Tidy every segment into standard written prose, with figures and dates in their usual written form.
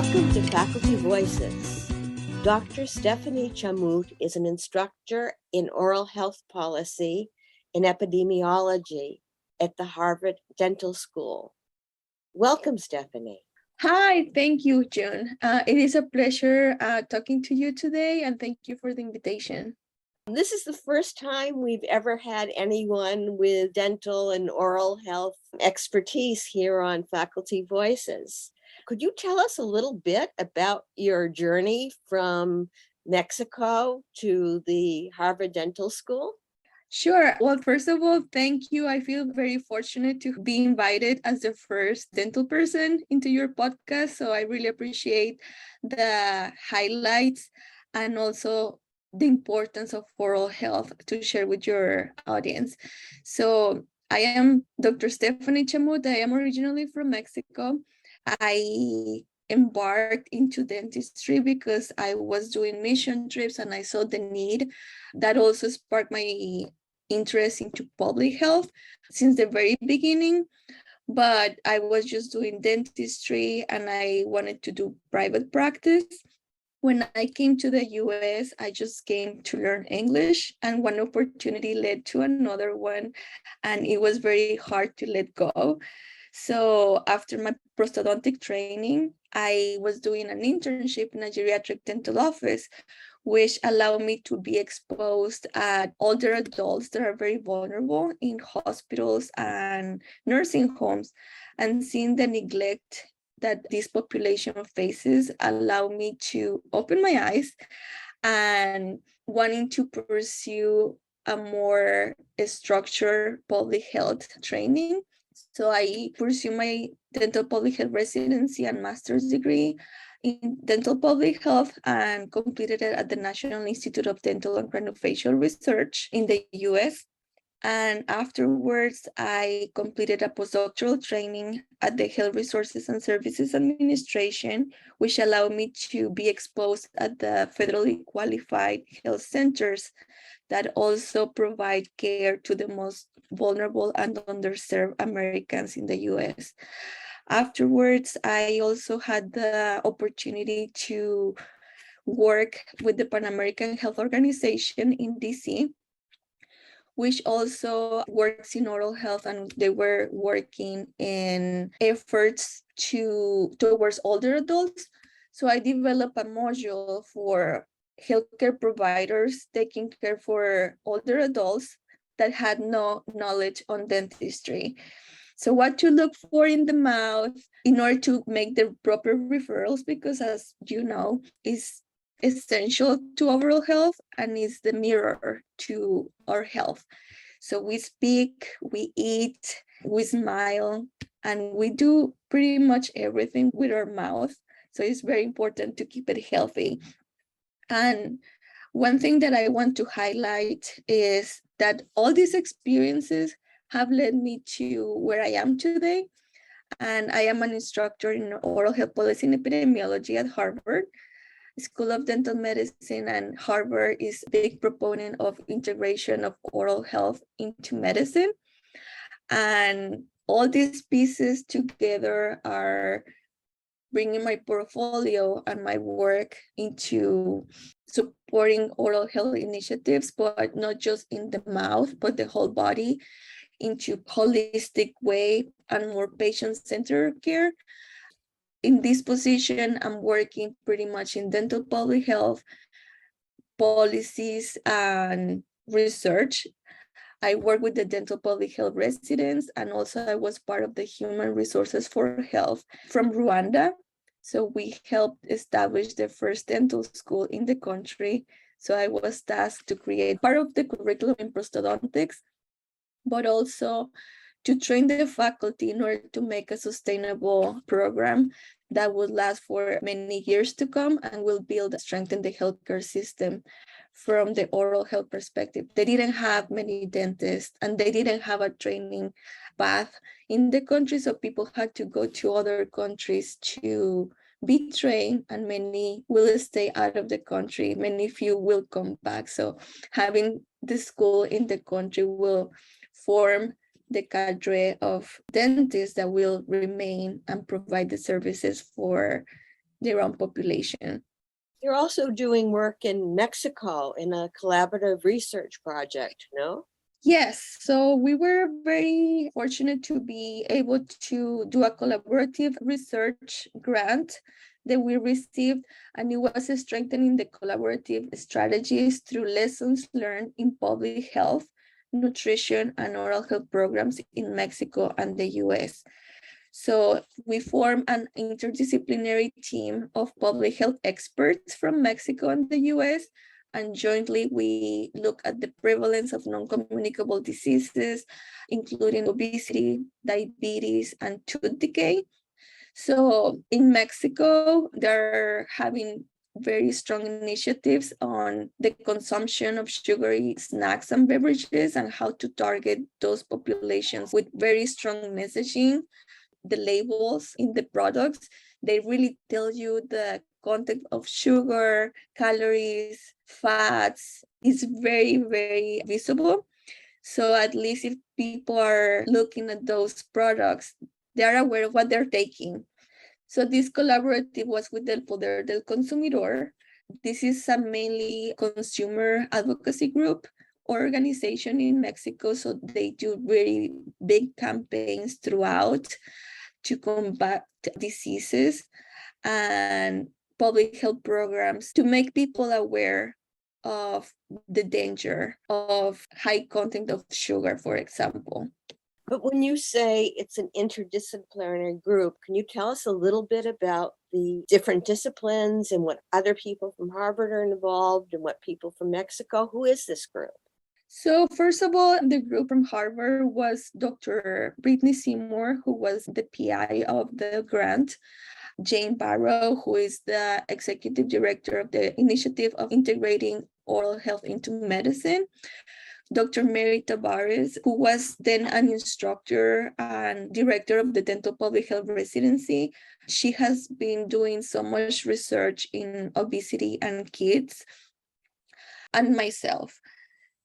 Welcome to Faculty Voices. Dr. Steffany Chamut is an instructor in oral health policy and epidemiology at the Harvard Dental School. Welcome, Steffany. Hi, thank you, June. It is a pleasure talking to you today, and thank you for the invitation. This is the first time we've ever had anyone with dental and oral health expertise here on Faculty Voices. Could you tell us a little bit about your journey from Mexico to the Harvard Dental School? Sure. Well, first of all, thank you. I feel very fortunate to be invited as the first dental person into your podcast. So I really appreciate the highlights and also the importance of oral health to share with your audience. So I am Dr. Steffany Chamut. I am originally from Mexico. I embarked into dentistry because I was doing mission trips and I saw the need. That also sparked my interest into public health since the very beginning. But I was just doing dentistry and I wanted to do private practice. When I came to the US, I just came to learn English, and one opportunity led to another one, and it was very hard to let go. So after my prosthodontic training, I was doing an internship in a geriatric dental office, which allowed me to be exposed at older adults that are very vulnerable in hospitals and nursing homes, and seeing the neglect that this population faces allowed me to open my eyes and wanting to pursue a more structured public health training. So I pursued my dental public health residency and master's degree in dental public health and completed it at the National Institute of Dental and Craniofacial Research in the US. And afterwards, I completed a postdoctoral training at the Health Resources and Services Administration, which allowed me to be exposed at the federally qualified health centers that also provide care to the most vulnerable and underserved Americans in the US. Afterwards, I also had the opportunity to work with the Pan American Health Organization in DC, which also works in oral health, and they were working in efforts towards older adults. So I developed a module for healthcare providers taking care for older adults that had no knowledge on dentistry. So what to look for in the mouth in order to make the proper referrals, because as you know, is essential to overall health and is the mirror to our health. So we speak, we eat, we smile, and we do pretty much everything with our mouth. So it's very important to keep it healthy. And one thing that I want to highlight is that all these experiences have led me to where I am today. And I am an instructor in oral health policy and epidemiology at Harvard School of Dental Medicine, and Harvard is a big proponent of integration of oral health into medicine. And all these pieces together are bringing my portfolio and my work into supporting oral health initiatives, but not just in the mouth, but the whole body, into holistic way and more patient-centered care. In this position, I'm working pretty much in dental public health, policies, and research. I work with the dental public health residents, and also I was part of the Human Resources for Health from Rwanda. So we helped establish the first dental school in the country. So I was tasked to create part of the curriculum in prosthodontics, but also to train the faculty in order to make a sustainable program that would last for many years to come and will build and strengthen the healthcare system from the oral health perspective. They didn't have many dentists and they didn't have a training path in the country, so people had to go to other countries to be trained, and many will stay out of the country. Many few will come back. So having the school in the country will form the cadre of dentists that will remain and provide the services for their own population. You're also doing work in Mexico in a collaborative research project, no? Yes, so we were very fortunate to be able to do a collaborative research grant that we received, and it was strengthening the collaborative strategies through lessons learned in public health, nutrition, and oral health programs in Mexico and the US. So we formed an interdisciplinary team of public health experts from Mexico and the US, and jointly we look at the prevalence of non-communicable diseases, including obesity, diabetes, and tooth decay. So in Mexico, they're having very strong initiatives on the consumption of sugary snacks and beverages and how to target those populations with very strong messaging. The labels in the products, they really tell you the content of sugar, calories, fats. It's very, very visible. So at least if people are looking at those products, they are aware of what they're taking. So this collaborative was with El Poder del Consumidor. This is a mainly consumer advocacy group organization in Mexico. So they do very big campaigns throughout to combat diseases and public health programs to make people aware of the danger of high content of sugar, for example. But when you say it's an interdisciplinary group, can you tell us a little bit about the different disciplines and what other people from Harvard are involved and what people from Mexico? Who is this group? So first of all, the group from Harvard was Dr. Brittany Seymour, who was the PI of the grant, Jane Barrow, who is the executive director of the initiative of integrating oral health into medicine, Dr. Mary Tavares, who was then an instructor and director of the dental public health residency. She has been doing so much research in obesity and kids, and myself.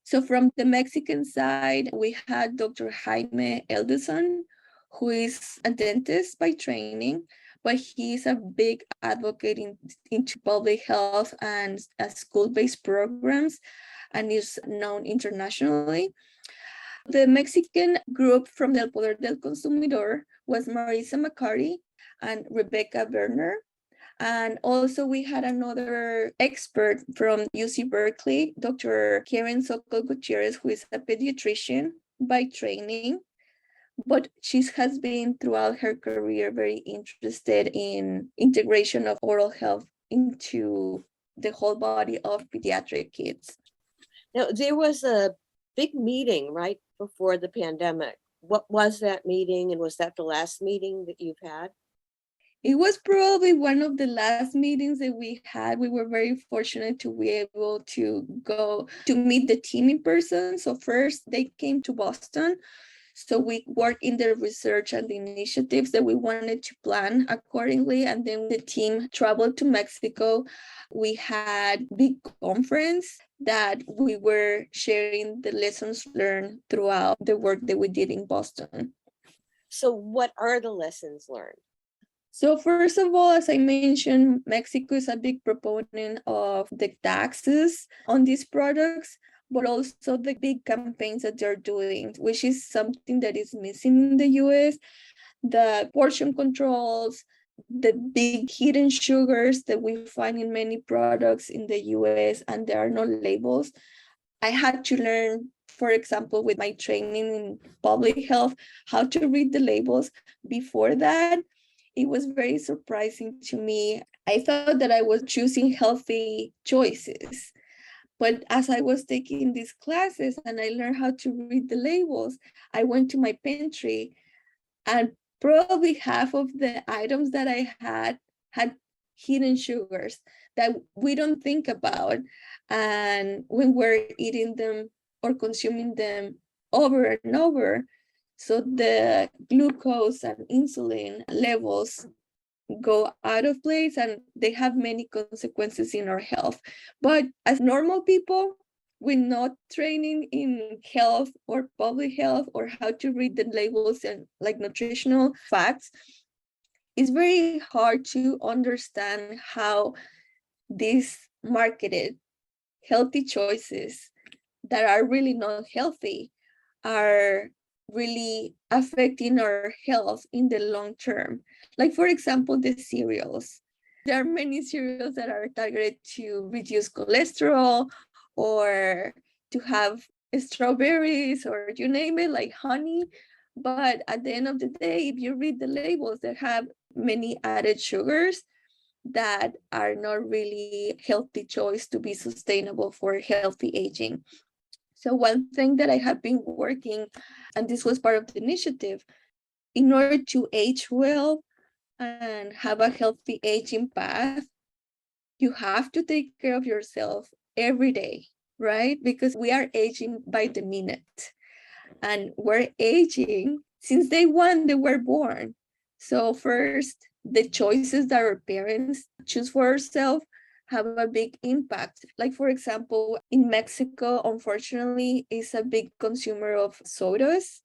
So from the Mexican side, we had Dr. Jaime Eldeson, who is a dentist by training, but he's a big advocate into public health and school-based programs, and is known internationally. The Mexican group from El Poder del Consumidor was Marisa McCarty and Rebecca Werner. And also we had another expert from UC Berkeley, Dr. Karen Sokol Gutierrez, who is a pediatrician by training, but she has been throughout her career very interested in integration of oral health into the whole body of pediatric kids. Now, there was a big meeting right before the pandemic. What was that meeting, and was that the last meeting that you've had? It was probably one of the last meetings that we had. We were very fortunate to be able to go to meet the team in person. So first they came to Boston. So we worked in the research and the initiatives that we wanted to plan accordingly. And then the team traveled to Mexico. We had big conference that we were sharing the lessons learned throughout the work that we did in Boston. So what are the lessons learned? So first of all, as I mentioned, Mexico is a big proponent of the taxes on these products, but also the big campaigns that they're doing, which is something that is missing in the US. The portion controls, the big hidden sugars that we find in many products in the US, and there are no labels. I had to learn, for example, with my training in public health, how to read the labels. Before that, it was very surprising to me. I thought that I was choosing healthy choices. But as I was taking these classes and I learned how to read the labels, I went to my pantry, and probably half of the items that I had hidden sugars that we don't think about. And when we're eating them or consuming them over and over, so the glucose and insulin levels go out of place, and they have many consequences in our health. But as normal people, with not training in health or public health or how to read the labels and like nutritional facts, it's very hard to understand how these marketed healthy choices that are really not healthy are really affecting our health in the long term. Like, for example, the cereals. There are many cereals that are targeted to reduce cholesterol or to have strawberries or you name it, like honey. But at the end of the day, if you read the labels, they have many added sugars that are not really healthy choice to be sustainable for healthy aging. So one thing that I have been working, and this was part of the initiative, in order to age well and have a healthy aging path, you have to take care of yourself every day, right? Because we are aging by the minute and we're aging since day one that we're born. So first, the choices that our parents choose for ourselves have a big impact. Like, for example, in Mexico, unfortunately, is a big consumer of sodas,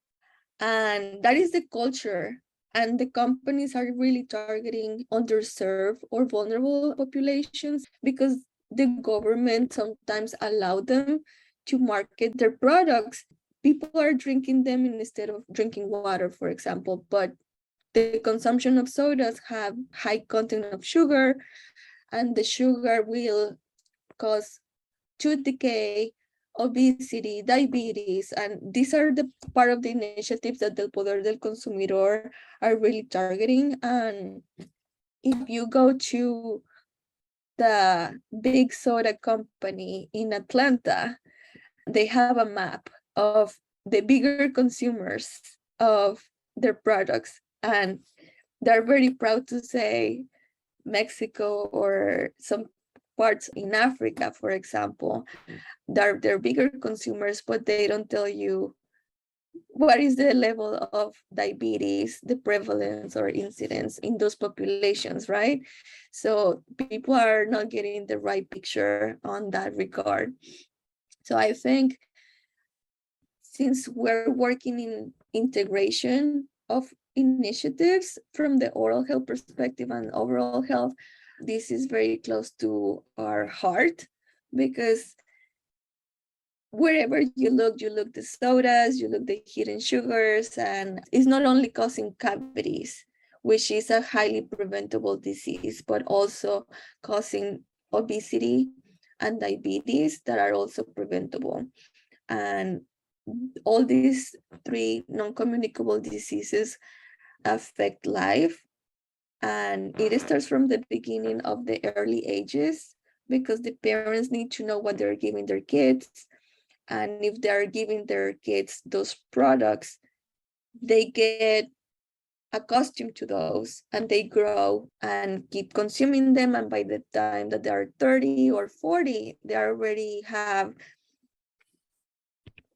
and that is the culture. And the companies are really targeting underserved or vulnerable populations because the government sometimes allow them to market their products. People are drinking them instead of drinking water, for example, but the consumption of sodas have high content of sugar, and the sugar will cause tooth decay, obesity, diabetes, and these are the part of the initiatives that the Poder del Consumidor are really targeting. And if you go to the big soda company in Atlanta, they have a map of the bigger consumers of their products, and they're very proud to say Mexico or some parts in Africa, for example, they're bigger consumers, but they don't tell you what is the level of diabetes, the prevalence or incidence in those populations, right? So people are not getting the right picture on that regard. So I think since we're working in integration of initiatives from the oral health perspective and overall health, this is very close to our heart because wherever you look the sodas, you look the hidden sugars, and it's not only causing cavities, which is a highly preventable disease, but also causing obesity and diabetes that are also preventable. And all these three non-communicable diseases affect life, and it starts from the beginning of the early ages because the parents need to know what they're giving their kids, and if they're giving their kids those products, they get accustomed to those and they grow and keep consuming them, and by the time that they are 30 or 40, they already have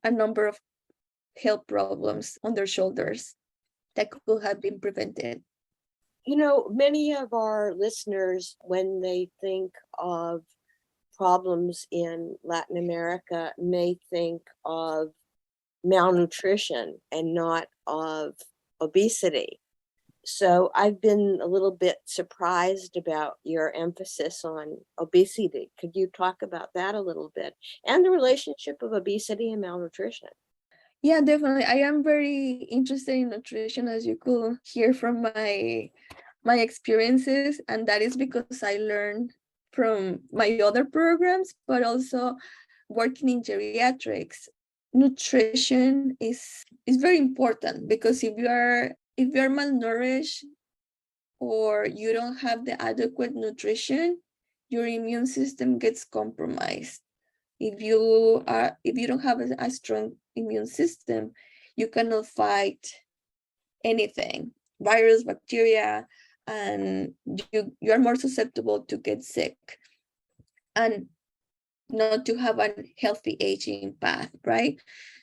a number of health problems on their shoulders that could have been prevented. You know, many of our listeners, when they think of problems in Latin America, may think of malnutrition and not of obesity. So I've been a little bit surprised about your emphasis on obesity. Could you talk about that a little bit and the relationship of obesity and malnutrition? Yeah, definitely. I am very interested in nutrition, as you could hear from my experiences, and that is because I learned from my other programs, but also working in geriatrics. Nutrition is very important because if you are malnourished or you don't have the adequate nutrition, your immune system gets compromised. If you don't have a strong immune system, you cannot fight anything, virus, bacteria, and you are more susceptible to get sick and not to have a healthy aging path, right?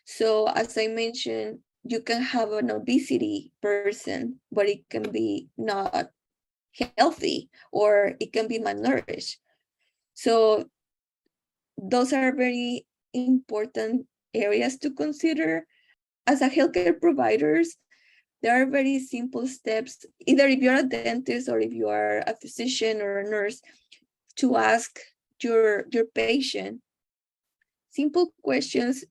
So as I mentioned, you can have an obesity person, but it can be not healthy or it can be malnourished. So those are very important areas to consider. As a healthcare providers, there are very simple steps, either if you're a dentist or if you are a physician or a nurse, to ask your patient simple questions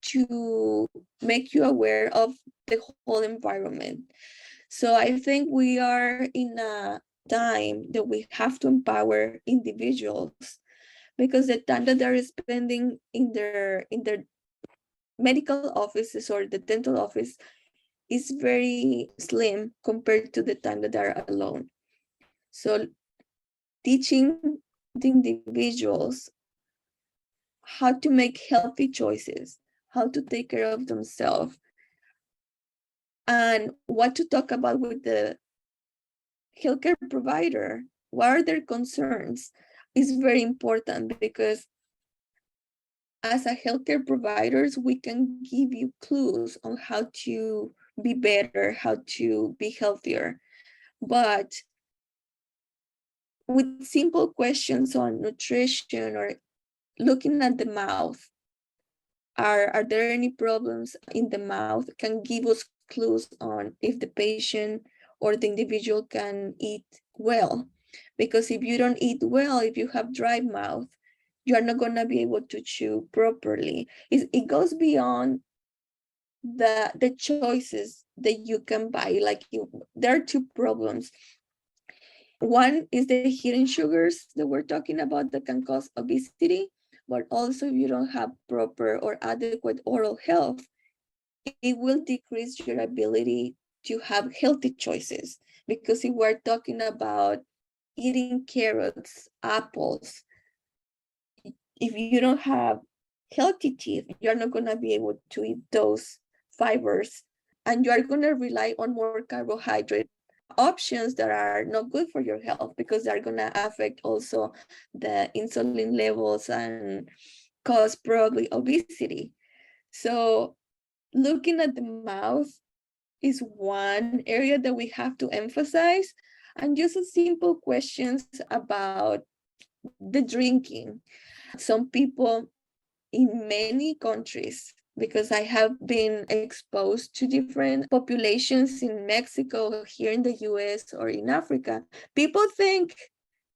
to make you aware of the whole environment. So I think we are in a time that we have to empower individuals, because the time that they're spending in their medical offices or the dental office is very slim compared to the time that they're alone. So teaching the individuals how to make healthy choices, how to take care of themselves, and what to talk about with the healthcare provider, what are their concerns, is very important, because as a healthcare providers, we can give you clues on how to be better, how to be healthier. But with simple questions on nutrition or looking at the mouth, are there any problems in the mouth, can give us clues on if the patient or the individual can eat well. Because if you don't eat well, if you have dry mouth, you are not going to be able to chew properly. It goes beyond the choices that you can buy. Like there are two problems. One is the hidden sugars that we're talking about that can cause obesity, but also if you don't have proper or adequate oral health, it will decrease your ability to have healthy choices. Because if we're talking about eating carrots, apples, if you don't have healthy teeth, you're not going to be able to eat those fibers, and you are going to rely on more carbohydrate options that are not good for your health, because they're going to affect also the insulin levels and cause probably obesity. So looking at the mouth is one area that we have to emphasize, and just a simple questions about the drinking. Some people in many countries, because I have been exposed to different populations in Mexico, here in the US, or in Africa, people think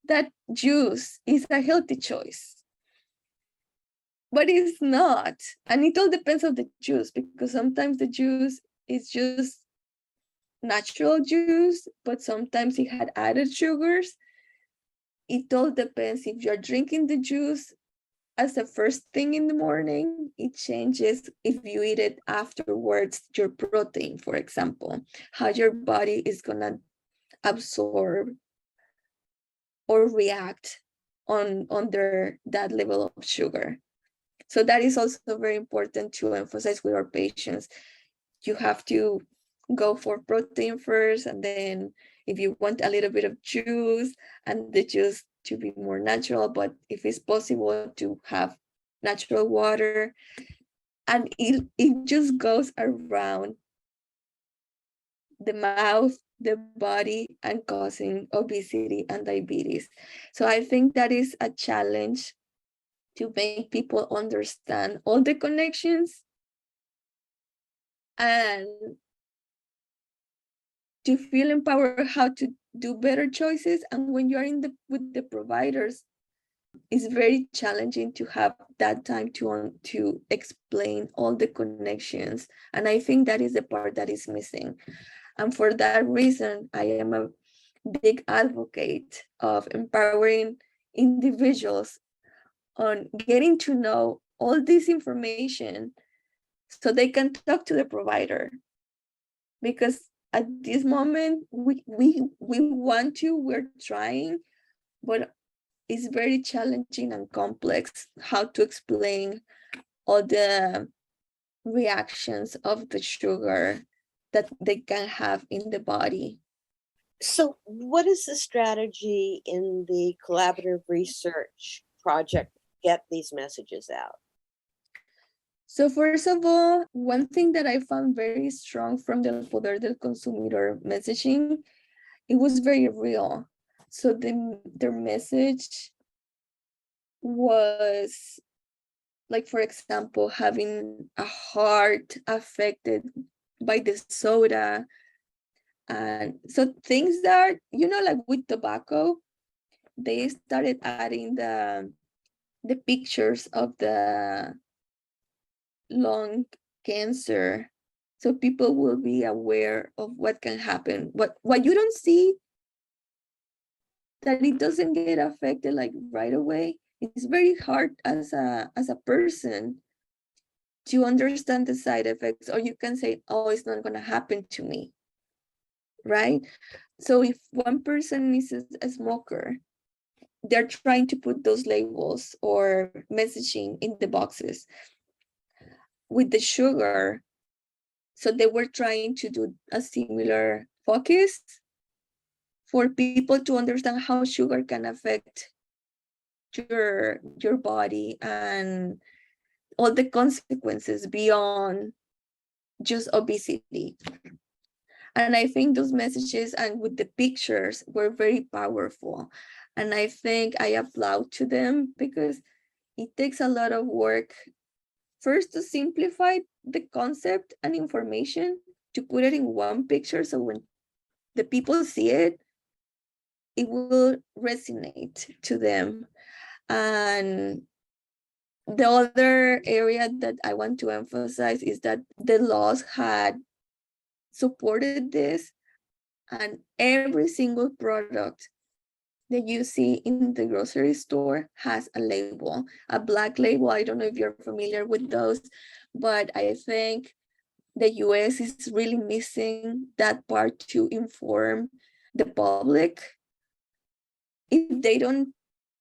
that juice is a healthy choice. But it's not. And it all depends on the juice, because sometimes the juice is just natural juice, but sometimes it had added sugars. It all depends. If you're drinking the juice as the first thing in the morning, it changes if you eat it afterwards, your protein, for example, how your body is gonna absorb or react on that level of sugar. So that is also very important to emphasize with our patients. You have to go for protein first, and then if you want a little bit of juice, and the juice to be more natural, but if it's possible to have natural water, and it just goes around the mouth, the body, and causing obesity and diabetes. So I think that is a challenge, to make people understand all the connections and to feel empowered how to do better choices. And when you're with the providers, it's very challenging to have that time to explain all the connections. And I think that is the part that is missing. And for that reason, I am a big advocate of empowering individuals on getting to know all this information so they can talk to the provider. Because at this moment, we want to, we're trying, but it's very challenging and complex how to explain all the reactions of the sugar that they can have in the body. So, what is the strategy in the collaborative research project to get these messages out? So first of all, one thing that I found very strong from the Poder del Consumidor messaging, it was very real. So their message was, like, for example, having a heart affected by the soda And so things that, like with tobacco, they started adding the pictures of the lung cancer, so people will be aware of what can happen. What you don't see, that it doesn't get affected like right away. It's very hard as a person to understand the side effects, or you can say, oh, it's not going to happen to me, right? So if one person is a smoker, they're trying to put those labels or messaging in the boxes. With the sugar, so they were trying to do a similar focus for people to understand how sugar can affect your body and all the consequences beyond just obesity. And I think those messages and with the pictures were very powerful. And I think I applaud to them, because it takes a lot of work first to simplify the concept and information, to put it in one picture, so when the people see it, it will resonate to them. And the other area that I want to emphasize is that the laws had supported this, and every single product that you see in the grocery store has a label, a black label. I don't know if you're familiar with those, but I think the US is really missing that part to inform the public. If they don't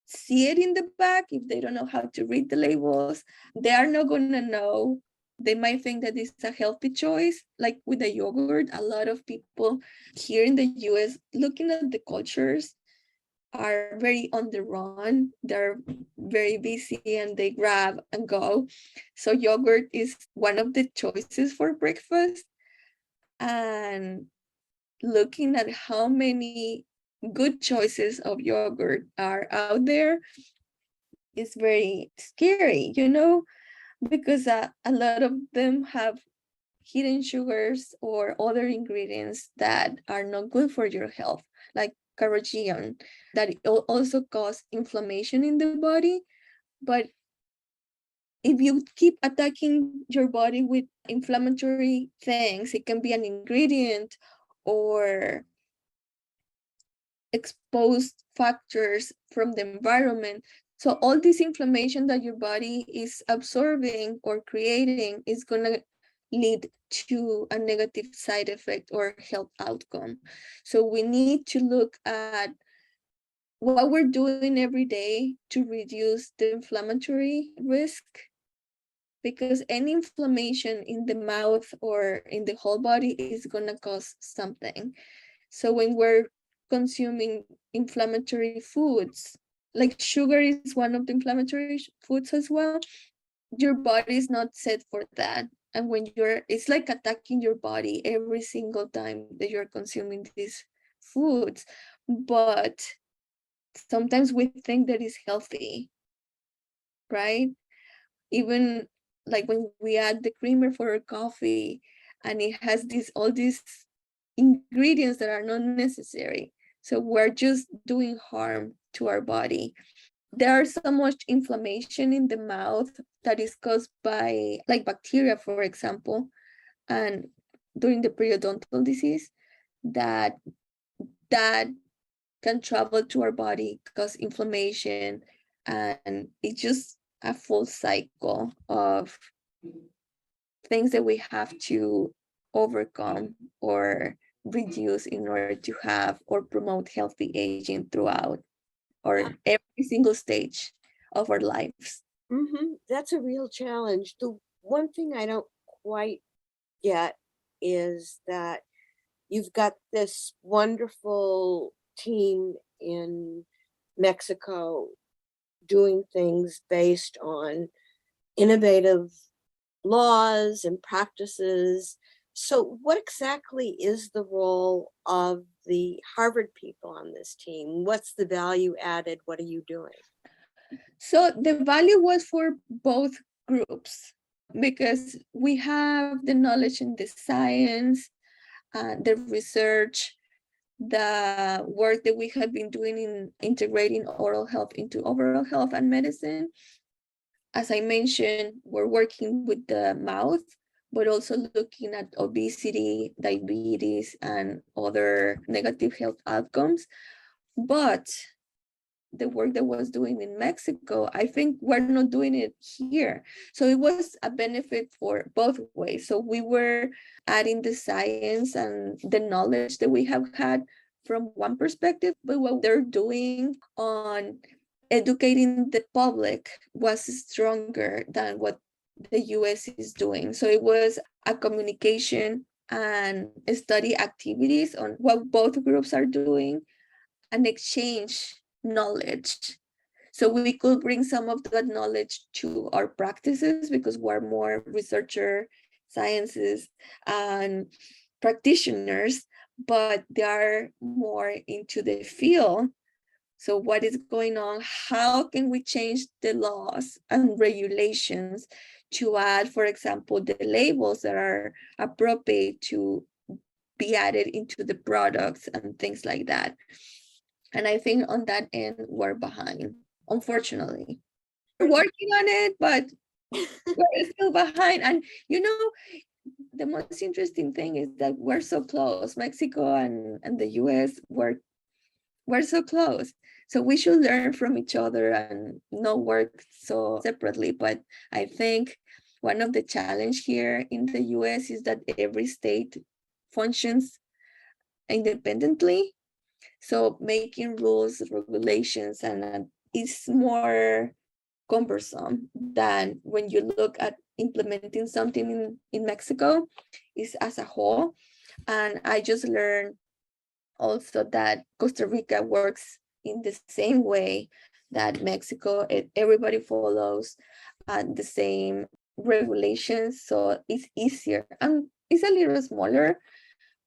see it in the back, if they don't know how to read the labels, they are not going to know. They might think that it's a healthy choice. Like with the yogurt, a lot of people here in the US, looking at the cultures, are very on the run. They're very busy and they grab and go. So yogurt is one of the choices for breakfast. And looking at how many good choices of yogurt are out there is very scary, because a lot of them have hidden sugars or other ingredients that are not good for your health, like carrageenan, that also cause inflammation in the body. But if you keep attacking your body with inflammatory things, it can be an ingredient or exposed factors from the environment. So all this inflammation that your body is absorbing or creating is going to lead to a negative side effect or health outcome. So we need to look at what we're doing every day to reduce the inflammatory risk, because any inflammation in the mouth or in the whole body is going to cause something. So when we're consuming inflammatory foods, like sugar is one of the inflammatory foods as well, your body is not set for that. And when it's like attacking your body every single time that you're consuming these foods. But sometimes we think that is healthy, right? Even like when we add the creamer for our coffee, and it has all these ingredients that are not necessary. So we're just doing harm to our body. There's so much inflammation in the mouth that is caused by like bacteria, for example, and during the periodontal disease, that that can travel to our body, cause inflammation, and it's just a full cycle of things that we have to overcome or reduce in order to have or promote healthy aging throughout or every single stage of our lives. That's a real challenge. The one thing I don't quite get is that you've got this wonderful team in Mexico doing things based on innovative laws and practices. So, what exactly is the role of the Harvard people on this team? What's the value added? What are you doing? So the value was for both groups, because we have the knowledge and the science, the research, the work that we have been doing in integrating oral health into overall health and medicine. As I mentioned, we're working with the mouth, but also looking at obesity, diabetes, and other negative health outcomes. But the work that was doing in Mexico, I think we're not doing it here. So it was a benefit for both ways. So we were adding the science and the knowledge that we have had from one perspective, but what they're doing on educating the public was stronger than what the US is doing. So it was a communication and study activities on what both groups are doing and exchange knowledge. So we could bring some of that knowledge to our practices because we're more researcher, sciences, and practitioners, but they are more into the field. So what is going on? How can we change the laws and regulations to add, for example, the labels that are appropriate to be added into the products and things like that? And I think on that end, we're behind, unfortunately. We're working on it, but we're still behind. And the most interesting thing is that we're so close. Mexico and the US, we're so close. So we should learn from each other and not work so separately. But I think one of the challenge here in the US is that every state functions independently. So making rules, regulations, and is more cumbersome than when you look at implementing something in Mexico is as a whole. And I just learned also that Costa Rica works in the same way that Mexico. Everybody follows the same regulations, so it's easier and it's a little smaller,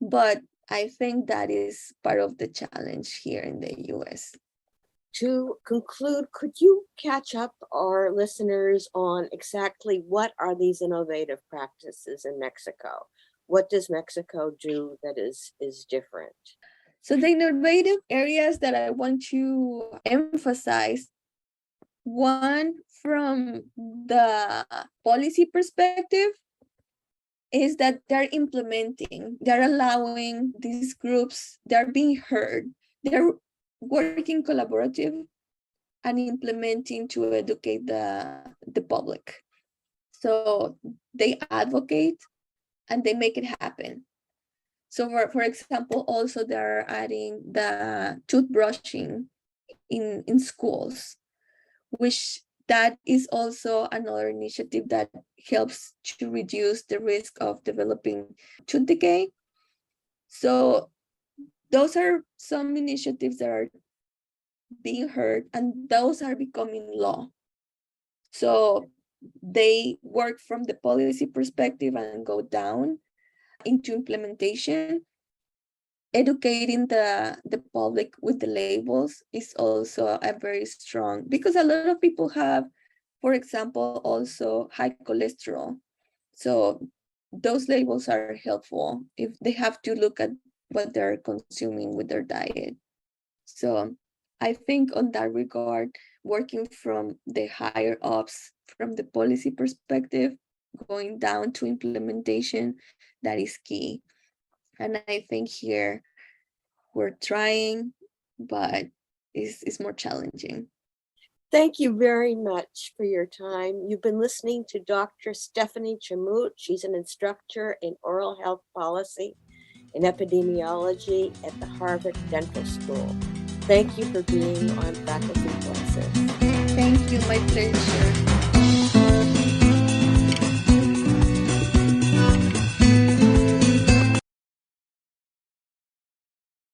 but I think that is part of the challenge here in the US. To conclude, could you catch up our listeners on exactly what are these innovative practices in Mexico? What does Mexico do that is different? So the innovative areas that I want to emphasize, one from the policy perspective, is that they're allowing these groups, they're being heard, they're working collaborative and implementing to educate the public. So they advocate and they make it happen. So for example, also they're adding the toothbrushing in schools, which that is also another initiative that helps to reduce the risk of developing tooth decay. So those are some initiatives that are being heard, and those are becoming law. So they work from the policy perspective and go down into implementation. Educating the public with the labels is also a very strong, because a lot of people have, for example, also high cholesterol. So those labels are helpful if they have to look at what they're consuming with their diet. So I think on that regard, working from the higher ups, from the policy perspective, going down to implementation, that is key. And I think here we're trying, but it's more challenging. Thank you very much for your time. You've been listening to Dr. Steffany Chamut. She's an instructor in oral health policy and epidemiology at the Harvard Dental School. Thank you for being on Faculty Voices. Thank you, my pleasure.